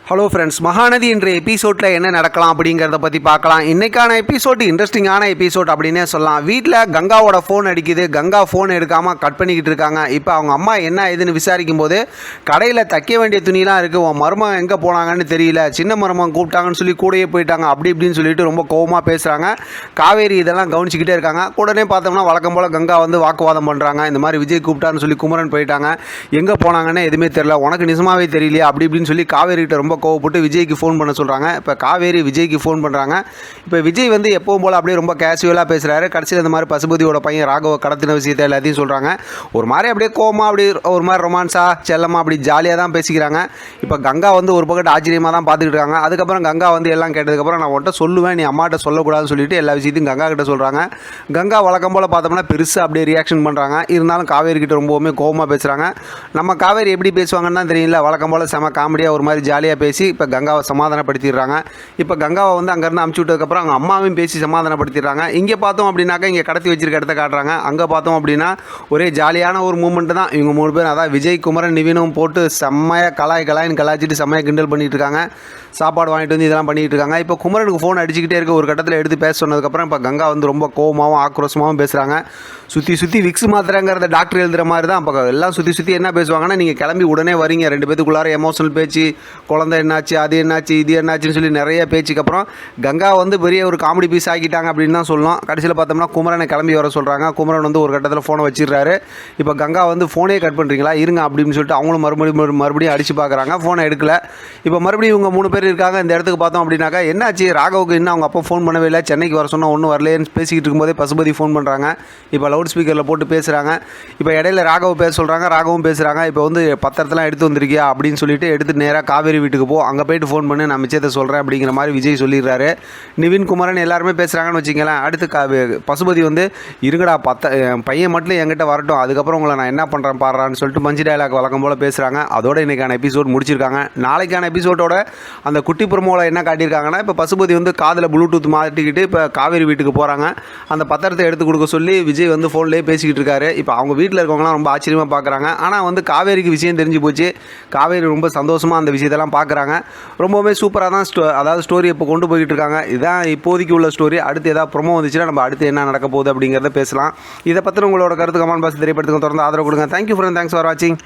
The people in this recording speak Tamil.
ஹலோ ஃப்ரெண்ட்ஸ், மகாநதி என்ற எபிசோடில் என்ன நடக்கலாம் அப்படிங்கிறத பற்றி பார்க்கலாம். இன்றைக்கான எபிசோடு இன்ட்ரெஸ்டிங்கான எபிசோட் அப்படின்னே சொல்லலாம். வீட்டில் கங்காவோட ஃபோன் அடிக்குது. கங்கா ஃபோன் எடுக்காமல் கட் பண்ணிக்கிட்டு இருக்காங்க. இப்போ அவங்க அம்மா என்ன ஏதுன்னு விசாரிக்கும் போது கடையில் தைக்க வேண்டிய துணிலாம் இருக்குது, உன் மருமகன் எங்கே போனாங்கன்னு தெரியல, சின்ன மருமகன் கூப்பிட்டாங்கன்னு சொல்லி கூடயே போயிட்டாங்க அப்படி இப்படின்னு சொல்லிட்டு ரொம்ப கோவமாக பேசுகிறாங்க. காவேரி இதெல்லாம் கவனிச்சிக்கிட்டே இருக்காங்க. உடனே பார்த்தோம்னா வழக்கம் போல் கங்கா வந்து வாக்குவாதம் பண்ணுறாங்க. இந்த மாதிரி விஜய் கூப்பிட்டான்னு சொல்லி குமரன் போயிட்டாங்க, எங்கே போனாங்கன்னு எதுவுமே தெரியல, உனக்கு நிஜமாவே தெரியலையா அப்படி இப்படின்னு சொல்லி காவேரிகிட்ட ரொம்ப கோவப்பட்டு விஜய்க்கு ஃபோன் பண்ண சொல்கிறாங்க. இப்போ காவேரி விஜய்க்கு ஃபோன் பண்ணுறாங்க. இப்போ விஜய் வந்து எப்பவும் போல் அப்படியே ரொம்ப கேஷுவலாக பேசுகிறாரு. கடைசியில் இந்த மாதிரி பசுபதியோட பையன் ராகவ கடத்தின விஷயத்தை எல்லாத்தையும் சொல்கிறாங்க. ஒரு மாதிரி அப்படியே கோவமாக அப்படி ஒரு மாதிரி ரொமான்ஸாக செல்லமாக அப்படி ஜாலியாக தான் பேசிக்கிறாங்க. இப்போ கங்கா வந்து ஒரு பக்கத்து ஆச்சரியமாக தான் பார்த்துக்கிட்டு இருக்காங்க. அதுக்கப்புறம் கங்கா வந்து எல்லாம் கேட்டதுக்கப்புறம் நான் உன்ட்ட சொல்லுவேன், நீ அம்மாட்ட சொல்லக்கூடாதுன்னு சொல்லிட்டு எல்லா விஷயத்தையும் கங்கா கிட்ட சொல்கிறாங்க. கங்கா வழக்கம் போல் பார்த்தோம்னா பெருசாக அப்படியே ரியாக்ஷன் பண்ணுறாங்க. இருந்தாலும் காவேரி கிட்ட ரொம்பவுமே கோவமாக பேசுகிறாங்க. நம்ம காவேரி எப்படி பேசுவாங்கன்னு தான் தெரியல, வழக்கம் போல் செம காமெடியாக ஒரு மாதிரி ஜாலியாக பேசி இப்போ கங்காவை சமாதானப்படுத்திடுறாங்க. இப்போ கங்காவை வந்து அங்கேருந்து அமுச்சு விட்டதுக்கப்புறம் அவங்க அம்மாவையும் பேசி சமாதானப்படுத்திடுறாங்க. இங்கே பார்த்தோம் அப்படின்னாக்கா இங்கே கடத்தி வச்சிருக்க இடத்த காட்டுறாங்க. அங்கே பார்த்தோம் அப்படின்னா ஒரே ஜாலியான ஒரு மூமெண்ட் தான். இவங்க 3 பேர், அதான் விஜய் குமரன் நிவினும் போட்டு செம்மையாக கலாய்ன்னு கலாய்ச்சிட்டு செம்மையாக கிண்டல் பண்ணிகிட்டு இருக்காங்க. சாப்பாடு வாங்கிட்டு வந்து இதெல்லாம் பண்ணிகிட்டு இருக்காங்க. இப்போ குமரனுக்கு ஃபோன் அடிச்சுக்கிட்டே இருக்க ஒரு கட்டத்தில் எடுத்து பேச சொன்னதுக்கப்புறம் இப்போ கங்கா வந்து ரொம்ப கோவமாகவும் ஆக்ரோஷமாகவும் பேசுகிறாங்க. சுற்றி விக்ஸ் மாத்திரங்கிறத டாக்டர் எழுதுகிற மாதிரி தான். இப்போ எல்லாம் சுற்றி என்ன பேசுவாங்கன்னா, நீங்கள் கிளம்பி உடனே வரீங்க, 2 பேத்துக்குள்ளார எமோஷனல் பேச்சு, குழந்தை என்னாச்சு, அது என்னாச்சு, இது என்னாச்சுன்னு சொல்லி நிறைய பேச்சுக்கு அப்புறம் கங்கா வந்து பெரிய ஒரு காமெடி பீஸ் ஆக்கிட்டாங்க அப்படின்னு தான் சொல்லலாம். கடைசியில் பார்த்தோம்னா குமரனை கிளம்பி வர சொல்கிறாங்க. குமரன் வந்து ஒரு கட்டத்தில் ஃபோனை வச்சிடுறாரு. இப்போ கங்கா வந்து ஃபோனே கட் பண்ணுறீங்களா இருங்க அப்படின்னு சொல்லிட்டு அவங்களும் மறுபடியும் அடித்து பார்க்குறாங்க. ஃபோனை எடுக்கல. இப்போ மறுபடியும் இவங்க 3 பேர் இருக்காங்க. இந்த இடத்துக்கு பார்த்தோம் அப்படின்னாக்கா என்னாச்சு, ராகவுக்கு இன்னும் அவங்க அப்பா ஃபோன் பண்ணவே இல்லை, சென்னைக்கு வர சொன்னால் ஒன்றும் வரலேன்னு பேசிக்கிட்டு இருக்கும்போதே பசுபதி ஃபோன் பண்ணுறாங்க. இப்போ லவுட் ஸ்பீக்கரில் போட்டு பேசுகிறாங்க. இப்போ இடையில ராகவ் பேச சொல்கிறாங்க, ராகவும் பேசுகிறாங்க. இப்போ வந்து பத்திரத்தெல்லாம் எடுத்து வந்திருக்கியா அப்படின்னு சொல்லிட்டு எடுத்து நேராக காவேரி வீட்டுக்கு போ, அங்கே போயிட்டு ஃபோன் பண்ணி நான் மிச்சத்தை சொல்கிறேன் அப்படிங்கிற மாதிரி விஜய் சொல்லிடுறாரு. நிவின் குமரன் எல்லாருமே பேசுகிறாங்கன்னு வச்சிங்களேன். அடுத்து பசுபதி வந்து இருங்கடா பையன் மட்டும் என்கிட்ட வரட்டும், அதுக்கப்புறம் உங்களை நான் என்ன பண்ணுறேன் பாடுறான்னு சொல்லிட்டு மஞ்சு டயலாக் வழக்கம் போல் பேசுகிறாங்க. அதோட இன்றைக்கான எபிசோட் முடிச்சிருக்காங்க. நாளைக்கான எபிசோடோட அந்த குட்டி புறமோவில் என்ன காட்டியிருக்காங்கன்னா, இப்போ பசுபதி வந்து காதில் ப்ளூடூத் மாட்டிக்கிட்டு இப்போ காவேரி வீட்டுக்கு போகிறாங்க. அந்த பத்திரத்தை எடுத்து கொடுக்க சொல்லி விஜய் வந்து ஃபோன்லேயே பேசிக்கிட்டு இருக்காரு. இப்போ அவங்க வீட்டில் இருக்கவங்களாம் ரொம்ப ஆச்சரியமாக பார்க்குறாங்க. ஆனால் வந்து காவேரிக்கு விஷயம் தெரிஞ்சு போச்சு. காவேரி ரொம்ப சந்தோஷமாக அந்த விஷயத்தெல்லாம் பார்க்குறாங்க. ரொம்பவுமே சூப்பராக தான் அதாவது ஸ்டோரி இப்போ கொண்டு போய்கிட்டு இருக்காங்க. இதுதான் இப்போதைக்கு உள்ள ஸ்டோரி. அடுத்து ஏதாவது ப்ரொமோ வந்துச்சுன்னா நம்ம அடுத்து என்ன நடக்க போகுது அப்படிங்கிறத பேசலாம். இதை பற்றி உங்களோட கருத்து கமெண்ட் பாக்ஸ் தெரியப்படுத்துங்க. தொடர்ந்து ஆதரவு கொடுங்க. தேங்க்யூ ஃப்ரெண்ட், தேங்க்ஸ் ஃபார் வாட்சிங்.